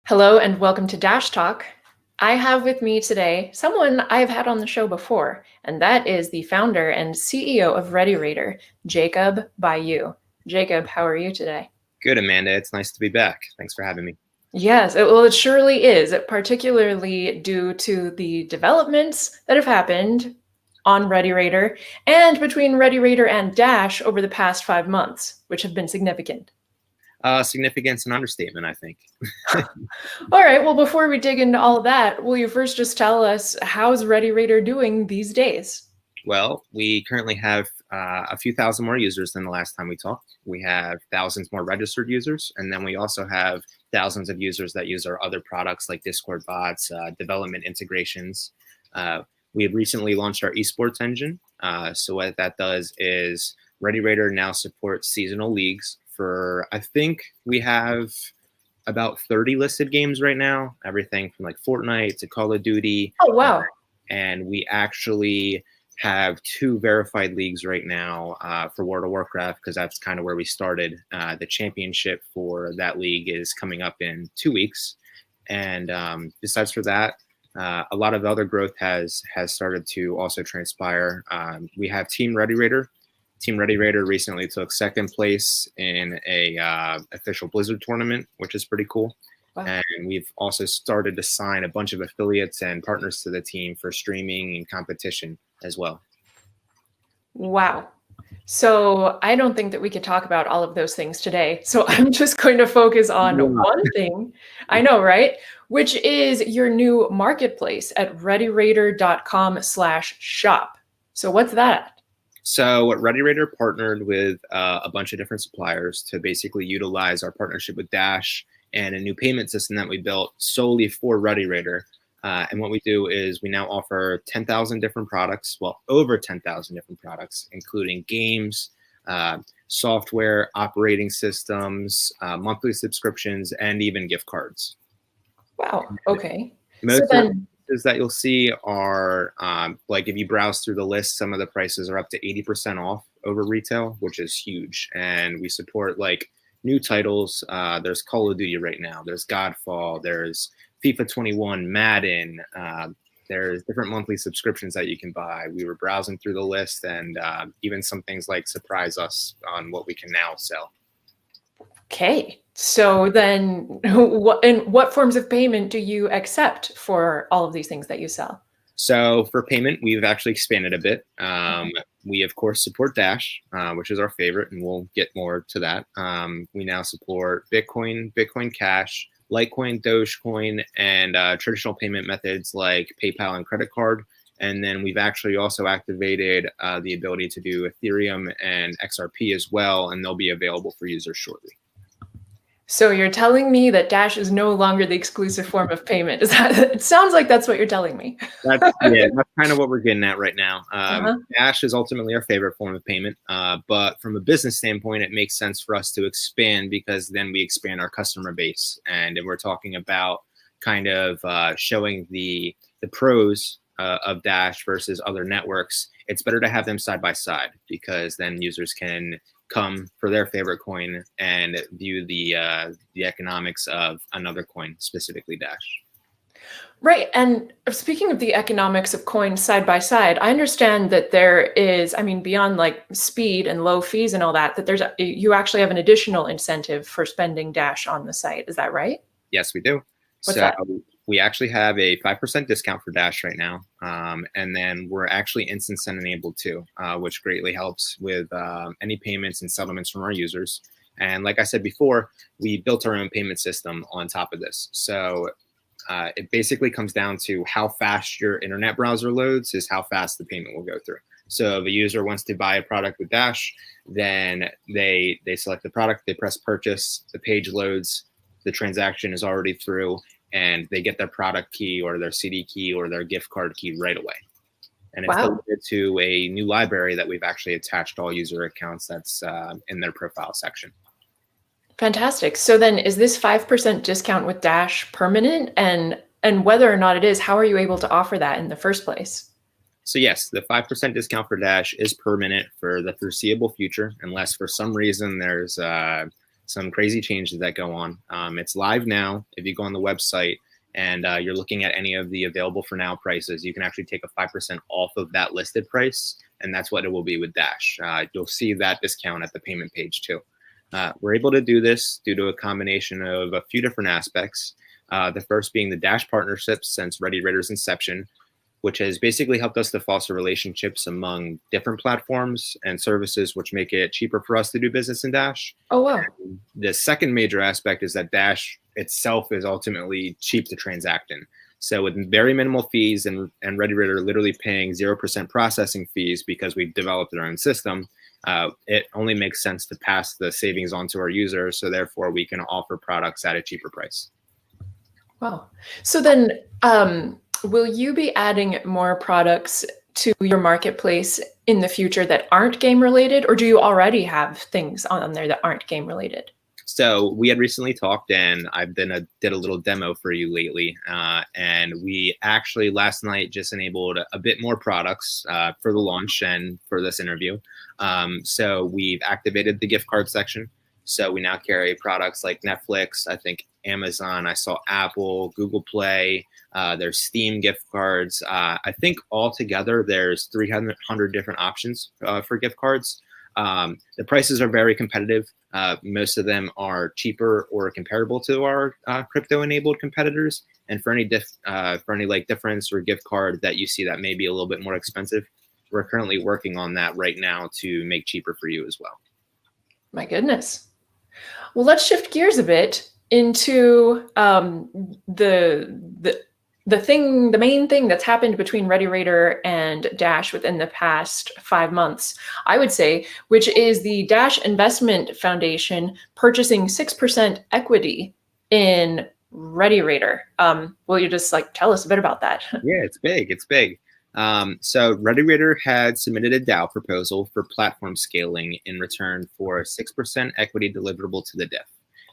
Hello and welcome to Dash Talk. I have with me today someone I have had on the show before, and that is the founder and CEO of ReadyRaider, Jacob Bayou. Jacob, how are you today? Good, Amanda. It's nice to be back. Thanks for having me. Yes, it surely is, particularly due to the developments that have happened on ReadyRaider and between ReadyRaider and Dash over the past 5 months, which have been significant. Significance and understatement, I think. All right, well, before we dig into all of that, will you first just tell us how's ReadyRaider doing these days? Well, we currently have a few thousand more users than the last time we talked. We have thousands more registered users, and then we also have thousands of users that use our other products like Discord bots, development integrations. We have recently launched our eSports engine. So what that does is ReadyRaider now supports seasonal leagues for, I think we have about 30 listed games right now, everything from like Fortnite to Call of Duty. Oh, wow. And we actually have 2 verified leagues right now for World of Warcraft, because that's kind of where we started. The championship for that league is coming up in 2 weeks. And besides for that, a lot of other growth has started to also transpire. We have Team ReadyRaider. Team ReadyRaider recently took 2nd place in a official Blizzard tournament, which is pretty cool. Wow. And we've also started to sign a bunch of affiliates and partners to the team for streaming and competition as well. Wow. So I don't think that we could talk about all of those things today. So I'm just going to focus on one thing. I know, right? Which is your new marketplace at readyraider.com/shop. So what's that? So ReadyRaider partnered with a bunch of different suppliers to basically utilize our partnership with Dash and a new payment system that we built solely for ReadyRaider. And what we do is we now offer 10,000 different products, well, over 10,000 different products, including games, software, operating systems, monthly subscriptions, and even gift cards. Wow. Okay. Most of the prices that you'll see are like if you browse through the list, some of the prices are up to 80% off over retail, which is huge. And we support like new titles. There's Call of Duty right now. There's Godfall. There's FIFA 21, Madden. There's different monthly subscriptions that you can buy. We were browsing through the list, and even some things like surprise us on what we can now sell. Okay. So then what forms of payment do you accept for all of these things that you sell? So for payment, we've actually expanded a bit. We, of course, support Dash, which is our favorite, and we'll get more to that. We now support Bitcoin, Bitcoin Cash, Litecoin, Dogecoin, and traditional payment methods like PayPal and credit card. And then we've actually also activated the ability to do Ethereum and XRP as well, and they'll be available for users shortly. So you're telling me that Dash is no longer the exclusive form of payment. It sounds like that's what you're telling me. That's kind of what we're getting at right now. Dash is ultimately our favorite form of payment, but from a business standpoint, it makes sense for us to expand, because then we expand our customer base. And if we're talking about kind of showing the pros of Dash versus other networks, it's better to have them side by side, because then users can come for their favorite coin and view the economics of another coin, specifically Dash. Right. And speaking of the economics of coins side by side, I understand that there is, I mean, beyond like speed and low fees and all that, that you actually have an additional incentive for spending Dash on the site. Is that right? Yes, we do. What's that? We actually have a 5% discount for Dash right now. And then we're actually instant send enabled too, which greatly helps with any payments and settlements from our users. And like I said before, we built our own payment system on top of this. So it basically comes down to how fast your internet browser loads is how fast the payment will go through. So if a user wants to buy a product with Dash, then they select the product, they press purchase, the page loads, the transaction is already through, and they get their product key or their CD key or their gift card key right away. And it's delivered to a new library that we've actually attached to all user accounts that's in their profile section. Fantastic. So then is this 5% discount with Dash permanent? And whether or not it is, how are you able to offer that in the first place? So yes, the 5% discount for Dash is permanent for the foreseeable future, unless for some reason there's some crazy changes that go on. It's live now. If you go on the website and you're looking at any of the available for now prices, you can actually take a 5% off of that listed price, and that's what it will be with Dash. You'll see that discount at the payment page too. We're able to do this due to a combination of a few different aspects. The first being the Dash partnerships since ReadyRaider's inception, which has basically helped us to foster relationships among different platforms and services, which make it cheaper for us to do business in Dash. Oh, wow. The second major aspect is that Dash itself is ultimately cheap to transact in. So with very minimal fees and ReadyRaider literally paying 0% processing fees because we've developed our own system, it only makes sense to pass the savings on to our users. So therefore, we can offer products at a cheaper price. Wow. So then, will you be adding more products to your marketplace in the future that aren't game related, or do you already have things on there that aren't game related? So we had recently talked, and I've did a little demo for you lately, and we actually last night just enabled a bit more products for the launch and for this interview. So we've activated the gift card section. So we now carry products like Netflix, I think Amazon, I saw Apple, Google Play, there's Steam gift cards. I think altogether there's 300 different options for gift cards. The prices are very competitive. Most of them are cheaper or comparable to our crypto-enabled competitors. And for any difference or gift card that you see that may be a little bit more expensive, we're currently working on that right now to make cheaper for you as well. My goodness. Well, let's shift gears a bit into the main thing that's happened between ReadyRaider and Dash within the past 5 months, I would say, which is the Dash Investment Foundation purchasing 6% equity in ReadyRaider. Will you just tell us a bit about that? Yeah, it's big. It's big. So ReadyRaider had submitted a DAO proposal for platform scaling in return for 6% equity deliverable to the DIF.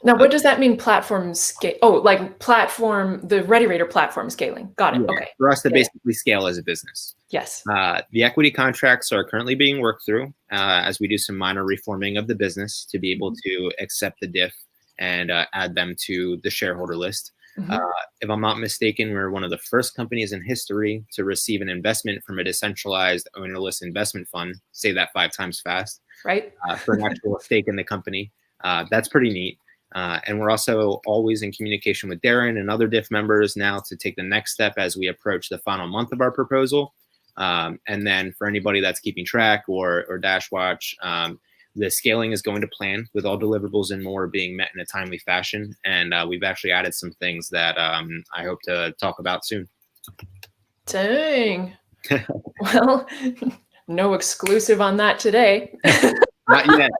Now, what does that mean, platform scale? Oh, like platform, the ReadyRaider platform scaling. Got it. Yeah, okay. For us to basically scale as a business. Yes. The equity contracts are currently being worked through as we do some minor reforming of the business to be able to accept the DIF and add them to the shareholder list. If I'm not mistaken, we're one of the first companies in history to receive an investment from a decentralized ownerless investment fund. Say that 5 times fast. Right. For an actual stake in the company. That's pretty neat. And we're also always in communication with Darren and other DIF members now to take the next step as we approach the final month of our proposal. And then for anybody that's keeping track or Dash Watch, the scaling is going to plan with all deliverables and more being met in a timely fashion. And we've actually added some things that I hope to talk about soon. Dang. Well, no exclusive on that today. Not yet.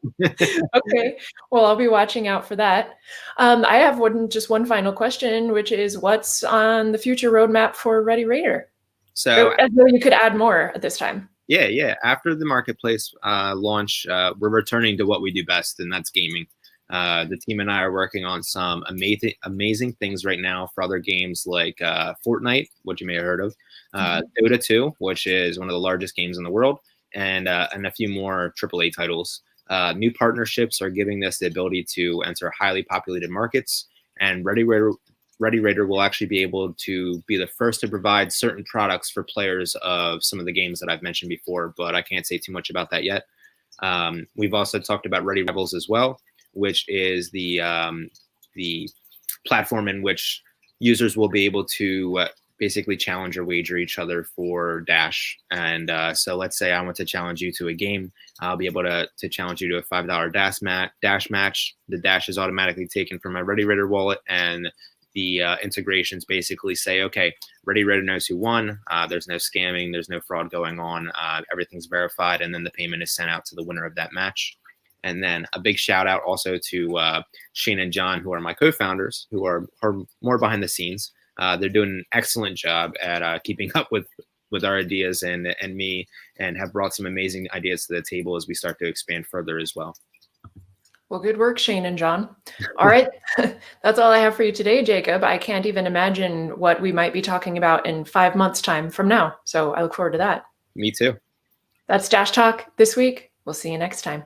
Okay. Well, I'll be watching out for that. I have just one final question, which is what's on the future roadmap for ReadyRaider? So as though you could add more at this time. Yeah. After the marketplace launch, we're returning to what we do best, and that's gaming. The team and I are working on some amazing things right now for other games like Fortnite, which you may have heard of, Dota 2, which is one of the largest games in the world, and a few more AAA titles. New partnerships are giving us the ability to enter highly populated markets, and ReadyRaider will actually be able to be the first to provide certain products for players of some of the games that I've mentioned before, but I can't say too much about that yet. We've also talked about Ready Rebels as well, which is the platform in which users will be able to basically challenge or wager each other for Dash. And so let's say I want to challenge you to a game. I'll be able to challenge you to a $5 Dash match. The Dash is automatically taken from my ReadyRaider wallet, and the integrations basically say, okay, ReadyRaider knows who won. There's no scamming. There's no fraud going on. Everything's verified. And then the payment is sent out to the winner of that match. And then a big shout out also to Shane and John, who are my co-founders, who are more behind the scenes. They're doing an excellent job at keeping up with our ideas and me, and have brought some amazing ideas to the table as we start to expand further as well. Well, good work, Shane and John. All right. That's all I have for you today, Jacob. I can't even imagine what we might be talking about in 5 months' time from now. So I look forward to that. Me too. That's Dash Talk this week. We'll see you next time.